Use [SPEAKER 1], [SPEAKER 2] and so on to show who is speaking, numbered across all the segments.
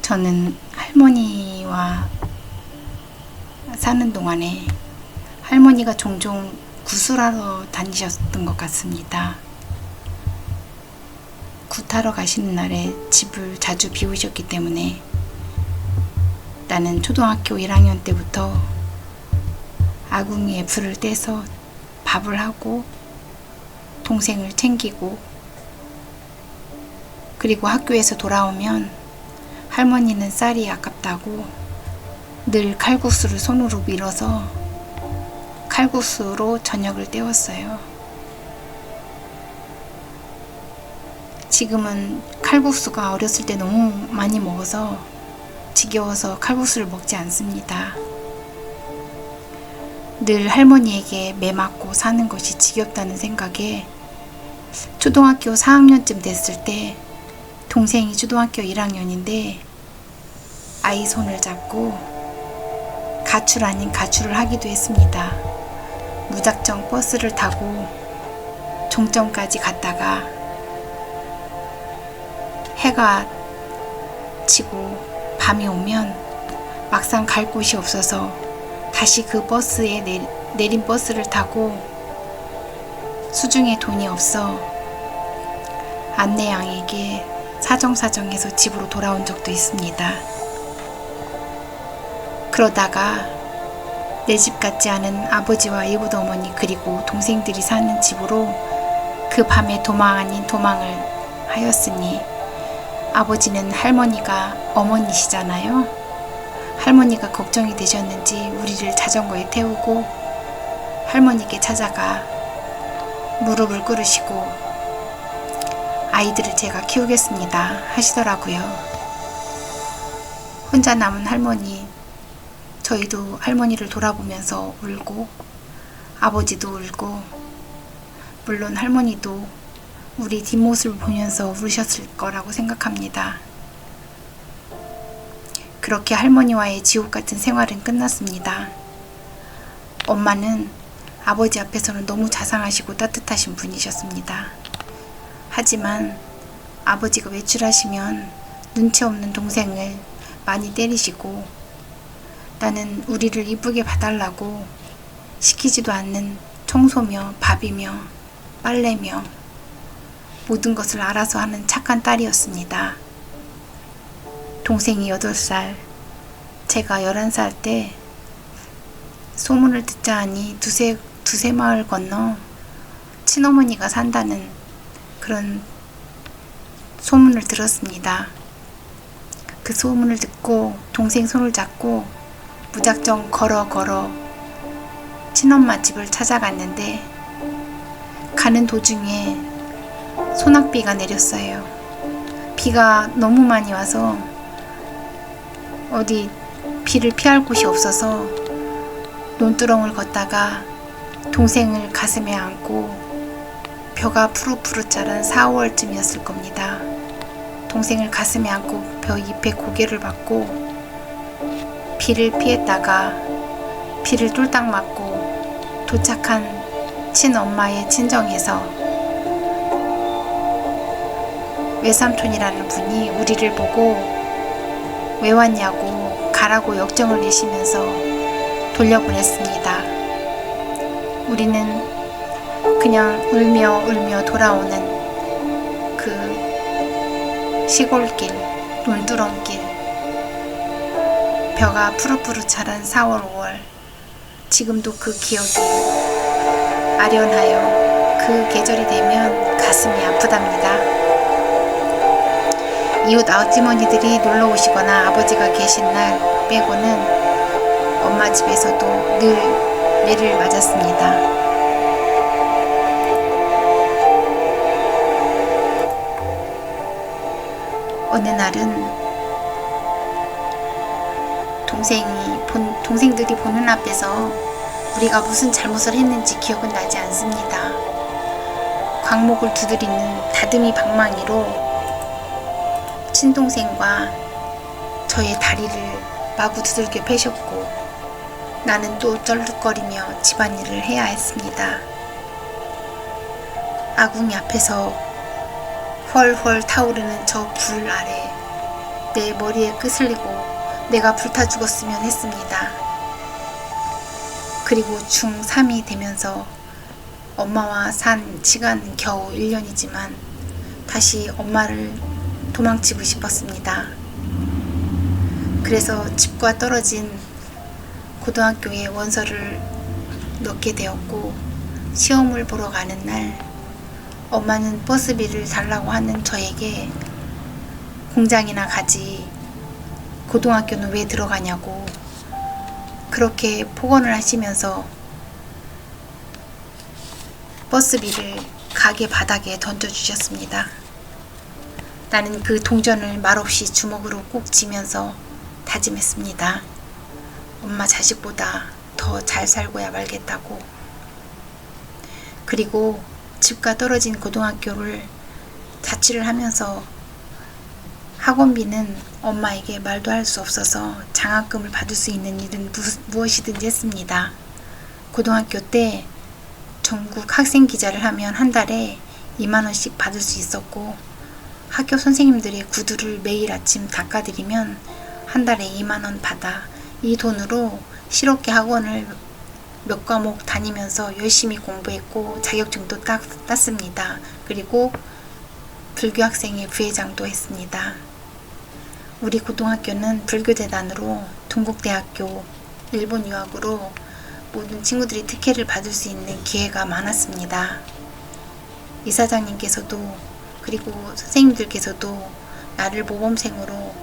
[SPEAKER 1] 저는 할머니와 사는 동안에 할머니가 종종 구슬하러 다니셨던 것 같습니다. 굿하러 가시는 날에 집을 자주 비우셨기 때문에 나는 초등학교 1학년 때부터 아궁이에 불을 떼서 밥을 하고 동생을 챙기고, 그리고 학교에서 돌아오면 할머니는 쌀이 아깝다고 늘 칼국수를 손으로 밀어서 칼국수로 저녁을 때웠어요. 지금은 칼국수가 어렸을 때 너무 많이 먹어서 지겨워서 칼국수를 먹지 않습니다. 늘 할머니에게 매 맞고 사는 것이 지겹다는 생각에 초등학교 4학년쯤 됐을 때 동생이 초등학교 1학년인데 아이 손을 잡고 가출 아닌 가출을 하기도 했습니다. 무작정 버스를 타고 종점까지 갔다가 해가 지고 밤이 오면 막상 갈 곳이 없어서 다시 그 버스에 내린 버스를 타고 수중에 돈이 없어 안내양에게 사정사정해서 집으로 돌아온 적도 있습니다. 그러다가 내 집 같지 않은 아버지와 이웃 어머니 그리고 동생들이 사는 집으로 그 밤에 도망 아닌 도망을 하였으니, 아버지는 할머니가 어머니시잖아요. 할머니가 걱정이 되셨는지 우리를 자전거에 태우고 할머니께 찾아가 무릎을 꿇으시고 아이들을 제가 키우겠습니다 하시더라고요. 혼자 남은 할머니, 저희도 할머니를 돌아보면서 울고 아버지도 울고, 물론 할머니도 우리 뒷모습을 보면서 울으셨을 거라고 생각합니다. 그렇게 할머니와의 지옥 같은 생활은 끝났습니다. 엄마는 아버지 앞에서는 너무 자상하시고 따뜻하신 분이셨습니다. 하지만 아버지가 외출하시면 눈치 없는 동생을 많이 때리시고, 나는 우리를 이쁘게 봐달라고 시키지도 않는 청소며 밥이며 빨래며 모든 것을 알아서 하는 착한 딸이었습니다. 동생이 8살, 제가 11살 때 소문을 듣자 하니 두세 마을 건너 친어머니가 산다는 그런 소문을 들었습니다. 그 소문을 듣고 동생 손을 잡고 무작정 걸어 친엄마 집을 찾아갔는데, 가는 도중에 소낙비가 내렸어요. 비가 너무 많이 와서 어디 비를 피할 곳이 없어서 논두렁을 걷다가 동생을 가슴에 안고, 벼가 푸릇푸릇 자란 4, 5월쯤이었을 겁니다. 동생을 가슴에 안고 벼 잎에 고개를 받고 비를 피했다가 비를 쫄딱 맞고 도착한 친엄마의 친정에서 외삼촌이라는 분이 우리를 보고 왜 왔냐고 가라고 역정을 내시면서 돌려보냈습니다. 우리는 그냥 울며 돌아오는 그 시골길, 논두렁길, 벼가 푸릇푸릇 자란 4월, 5월, 지금도 그 기억이 아련하여 그 계절이 되면 가슴이 아프답니다. 이웃 아주머니들이 놀러 오시거나 아버지가 계신 날 빼고는 엄마 집에서도 늘 매를 맞았습니다. 어느 날은 동생들이 보는 앞에서 우리가 무슨 잘못을 했는지 기억은 나지 않습니다. 광목을 두드리는 다듬이 방망이로 친동생과 저의 다리를 마구 두들겨 패셨고, 나는 또 쩔룩거리며 집안일을 해야 했습니다. 아궁이 앞에서 훨훨 타오르는 저 불 아래 내 머리에 끄슬리고 내가 불타 죽었으면 했습니다. 그리고 중3이 되면서 엄마와 산 시간은 겨우 1년이지만 다시 엄마를 도망치고 싶었습니다. 그래서 집과 떨어진 고등학교에 원서를 넣게 되었고, 시험을 보러 가는 날 엄마는 버스비를 달라고 하는 저에게 공장이나 가지 고등학교는 왜 들어가냐고 그렇게 폭언을 하시면서 버스비를 가게 바닥에 던져주셨습니다. 나는 그 동전을 말없이 주먹으로 꼭 쥐면서 다짐했습니다. 엄마 자식보다 더 잘 살고야 말겠다고. 그리고 집과 떨어진 고등학교를 자취를 하면서 학원비는 엄마에게 말도 할 수 없어서 장학금을 받을 수 있는 일은 무엇이든지 했습니다. 고등학교 때 전국 학생 기자를 하면 한 달에 2만원씩 받을 수 있었고, 학교 선생님들의 구두를 매일 아침 닦아드리면 한 달에 2만원 받아 이 돈으로 실업계 학원을 몇 과목 다니면서 열심히 공부했고 자격증도 땄습니다. 그리고 불교 학생회 부회장도 했습니다. 우리 고등학교는 불교재단으로 동국대학교 일본 유학으로 모든 친구들이 특혜를 받을 수 있는 기회가 많았습니다. 이사장님께서도 그리고 선생님들께서도 나를 모범생으로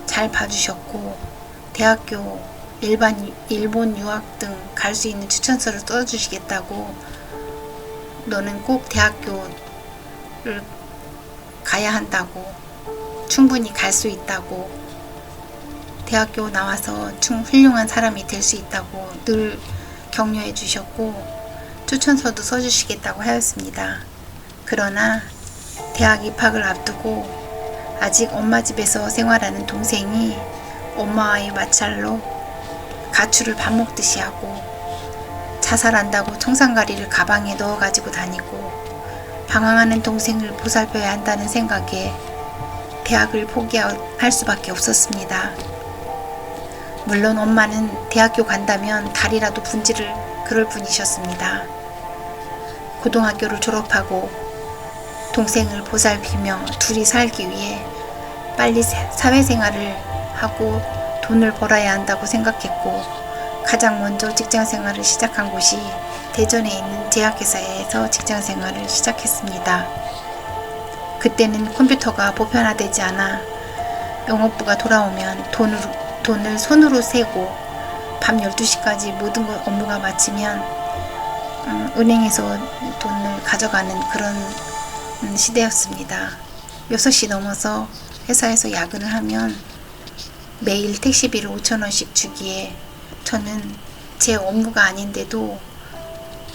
[SPEAKER 1] 잘 봐주셨고, 대학교 일본 유학 등 갈 수 있는 추천서를 써주시겠다고, 너는 꼭 대학교를 가야 한다고, 충분히 갈 수 있다고, 대학교 나와서 훌륭한 사람이 될 수 있다고 늘 격려해 주셨고 추천서도 써주시겠다고 하였습니다. 그러나 대학 입학을 앞두고 아직 엄마 집에서 생활하는 동생이 엄마와의 마찰로 가출을 밥 먹듯이 하고, 자살한다고 청산가리를 가방에 넣어 가지고 다니고, 방황하는 동생을 보살펴야 한다는 생각에 대학을 포기할 수밖에 없었습니다. 물론 엄마는 대학교 간다면 다리라도 분지를 그럴 뿐이셨습니다. 고등학교를 졸업하고 동생을 보살피며 둘이 살기 위해 빨리 사회생활을 하고 돈을 벌어야 한다고 생각했고, 가장 먼저 직장생활을 시작한 곳이 대전에 있는 제약회사에서 직장생활을 시작했습니다. 그때는 컴퓨터가 보편화되지 않아 영업부가 돌아오면 돈을 손으로 세고 밤 12시까지 모든 업무가 마치면 은행에서 돈을 가져가는 그런 시대였습니다. 6시 넘어서 회사에서 야근을 하면 매일 택시비를 5,000원씩 주기에 저는 제 업무가 아닌데도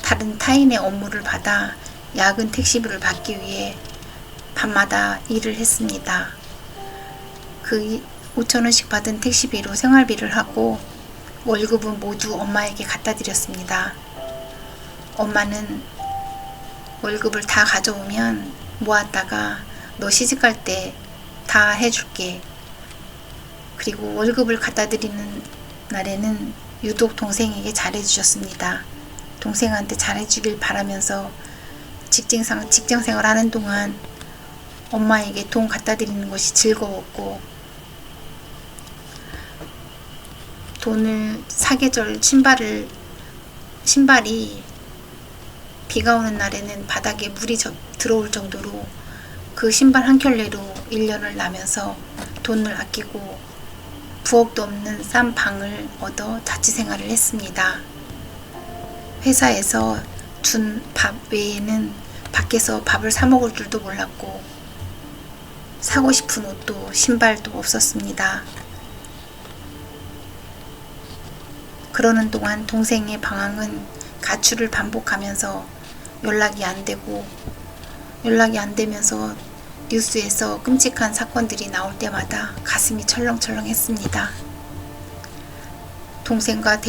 [SPEAKER 1] 다른 타인의 업무를 받아 야근 택시비를 받기 위해 밤마다 일을 했습니다. 그 5,000원씩 받은 택시비로 생활비를 하고 월급은 모두 엄마에게 갖다 드렸습니다. 엄마는 월급을 다 가져오면 모았다가 너 시집갈 때 다 해줄게. 그리고 월급을 갖다 드리는 날에는 유독 동생에게 잘해주셨습니다. 동생한테 잘해주길 바라면서 직장생활 하는 동안 엄마에게 돈 갖다 드리는 것이 즐거웠고, 돈을 사계절 신발이 비가 오는 날에는 바닥에 물이 들어올 정도로 그 신발 한 켤레로 1년을 나면서 돈을 아끼고 부엌도 없는 싼 방을 얻어 자취생활을 했습니다. 회사에서 준 밥 외에는 밖에서 밥을 사 먹을 줄도 몰랐고 사고 싶은 옷도 신발도 없었습니다. 그러는 동안 동생의 방황은 가출을 반복하면서 연락이 안 되면서 뉴스에서 끔찍한 사건들이 나올 때마다 가슴이 철렁철렁 했습니다. 동생을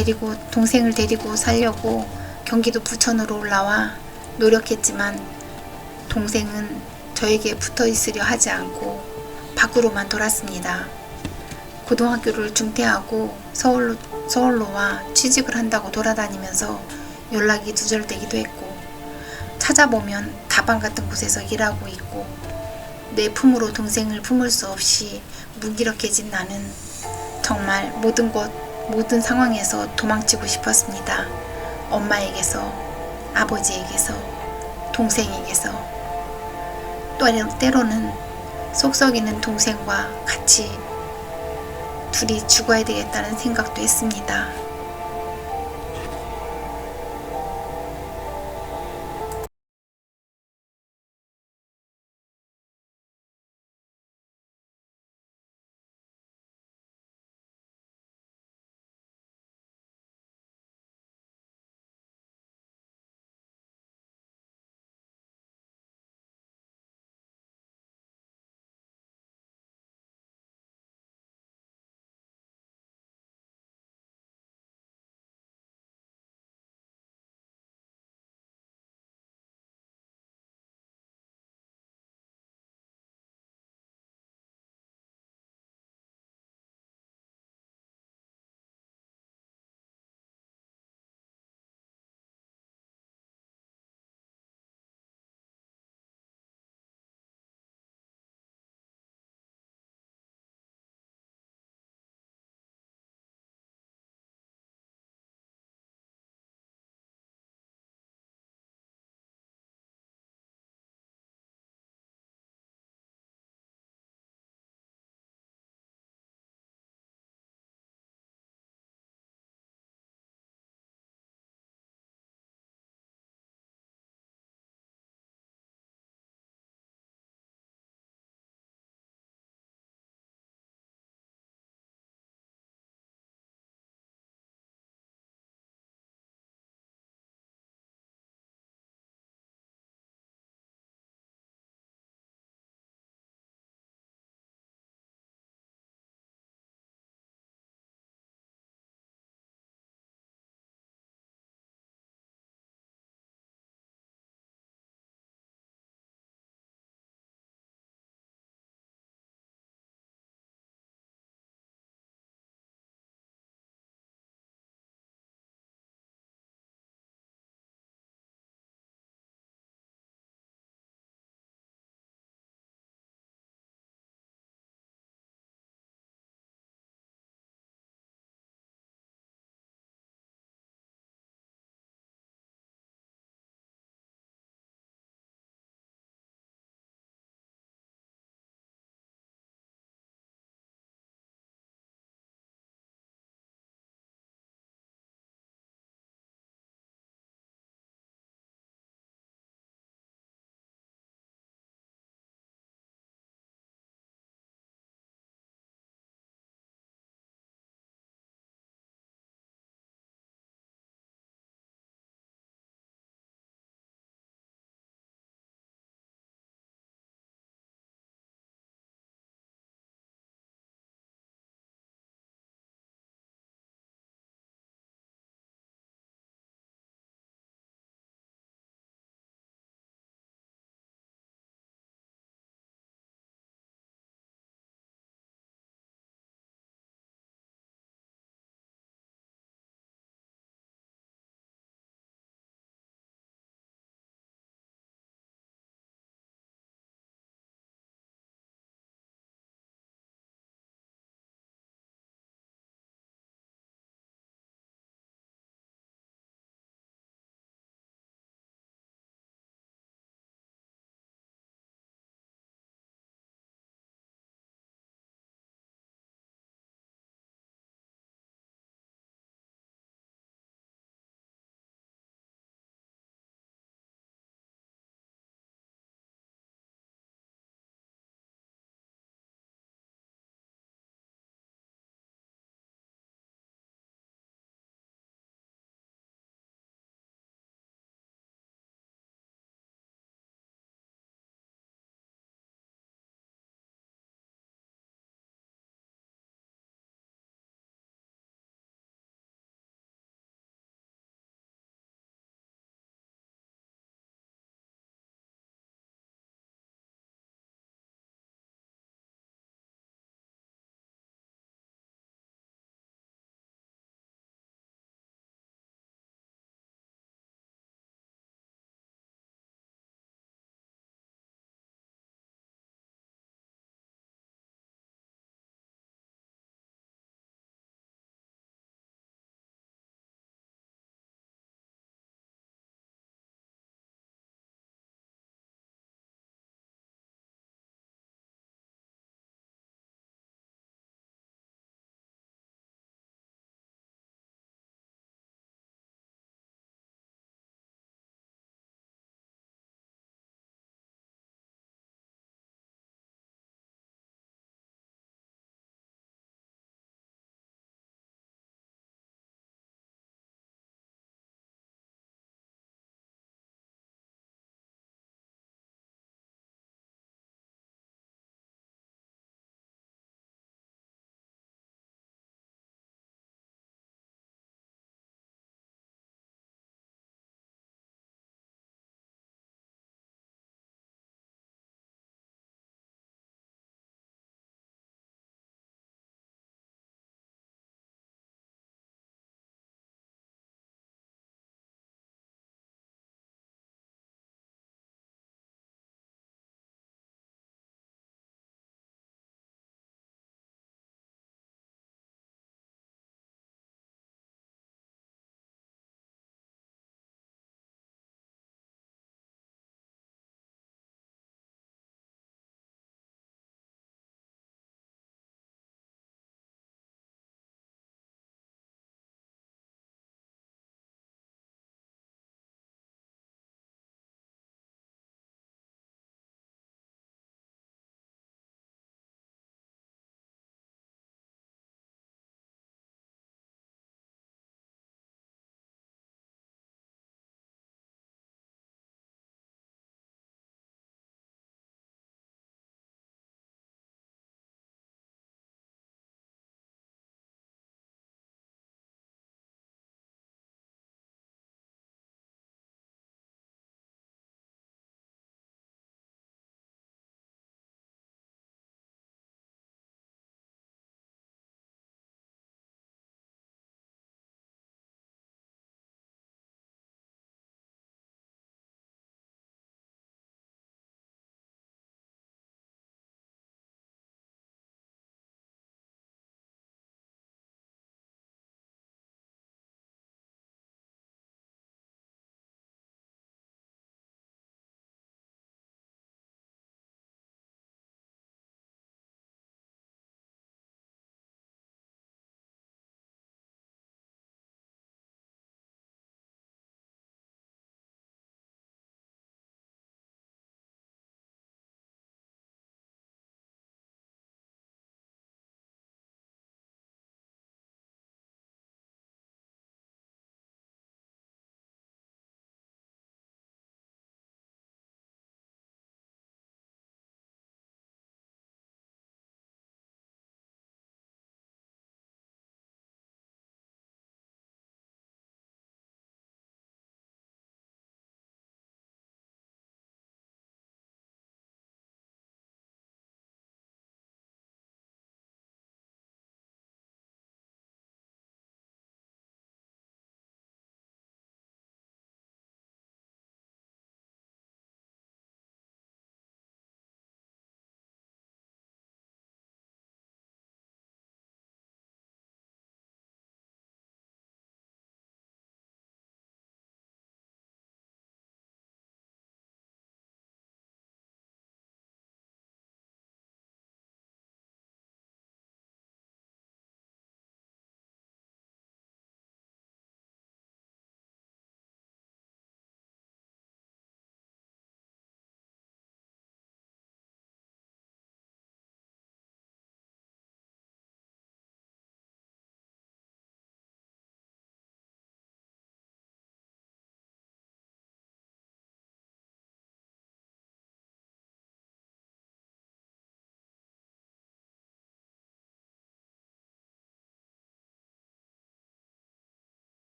[SPEAKER 1] 데리고 살려고 경기도 부천으로 올라와 노력했지만 동생은 저에게 붙어 있으려 하지 않고 밖으로만 돌았습니다. 고등학교를 중퇴하고 서울로와 취직을 한다고 돌아다니면서 연락이 두절되기도 했고, 찾아보면 다방 같은 곳에서 일하고 있고, 내 품으로 동생을 품을 수 없이 무기력해진 나는 정말 모든 상황에서 도망치고 싶었습니다. 엄마에게서, 아버지에게서, 동생에게서, 때로는 속 썩이는 동생과 같이 둘이 죽어야 되겠다는 생각도 했습니다.